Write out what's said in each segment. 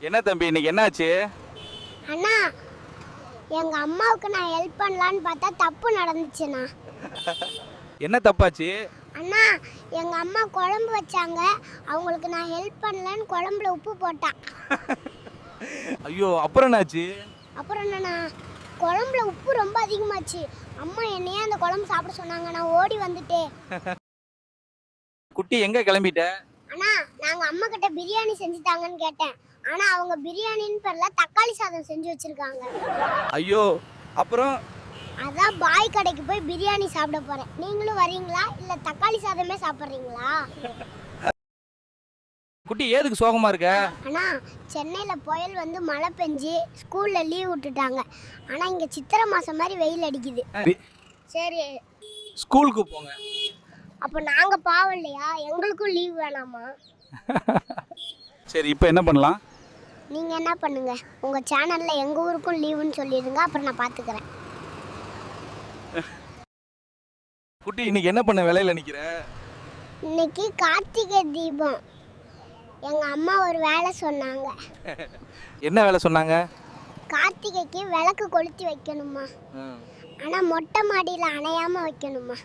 என்ன தம்பி இன்னைக்கு என்னாச்சு? அண்ணா, எங்க அம்மாவுக்கு நான் ஹெல்ப் பண்ணலான்னு பார்த்தா தப்பு நடந்துச்சுண்ணா. என்ன தப்பாச்சு? அண்ணா, எங்க அம்மா குழம்பு வச்சாங்க. அவங்களுக்கு நான் ஹெல்ப் பண்ணலன்னு குழம்புல உப்பு போட்டேன். ஐயோ, அப்புறம் என்னாச்சு? அப்புறம் என்னண்ணா, குழம்புல உப்பு ரொம்ப அதிகமாச்சு. அம்மா என்னையே அந்த குழம்பு சாப்பிட சொன்னாங்க. நான் ஓடி வந்துட்டேன். குட்டி எங்க கிளம்பிட்ட? அண்ணா, நாங்கள் அம்மா கிட்ட பிரியாணி செஞ்சுட்டாங்கன்னு கேட்டேன். ஆனால் அவங்க பிரியாணின்னு பேர்ல தக்காளி சாதம் செஞ்சு வச்சிருக்காங்க. ஐயோ, அப்புறம்? அதான் பாய் கடைக்கு போய் பிரியாணி சாப்பிட போறேன். நீங்களும் வரீங்களா இல்ல தக்காளி சாதமே சாப்பிட்றீங்களா? குட்டி ஏதுக்கு சோகமா இருக்க? அண்ணா, சென்னையில புயல் வந்து மழை பெஞ்சு ஸ்கூல்ல லீவ் விட்டுட்டாங்க. ஆனா இங்க சித்திரை மாசம் மாதிரி வெயில் அடிக்குது. சரி, ஸ்கூலுக்கு போங்க. அப்ப நாங்க பாவம் இல்லையா? எங்களுக்கும் லீவ் வேணாமா? சரி, இப்போ என்ன பண்ணலாம்? நீங்க என்ன பண்ணுங்க, உங்க சேனல்ல எங்க ஊருக்கும் லீவுன்னு சொல்லிடுங்க. அப்புறம் நான் பாத்துக்கிறேன். குட்டி இன்னைக்கு என்ன பண்ண வேலையில நிக்கிற? இன்னைக்கு கார்த்திகை தீபம். எங்க அம்மா ஒரு வேலை சொன்னாங்க. என்ன வேலை சொன்னாங்க? கார்த்திகைக்கு விளக்கு கொளுத்தி வைக்கணுமா, ஆனா மொட்டை மாடியில அணையாம வைக்கணுமா.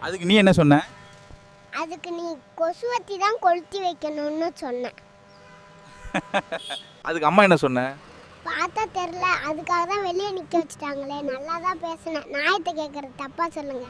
அதுக்கு நீ என்ன சொன்ன? அதுக்கு நீ கொசுவத்தி தான் கொளுத்தி வைக்கணும்னு சொன்னேன். அதுக்கு அம்மா என்ன சொன்ன? பார்த்தா தெரில, அதுக்காக தான் வெளியே நிற்க வச்சுட்டாங்களே. நல்லா தான் பேசினேன். நாயத்தை கேட்குறது தப்பா சொல்லுங்க.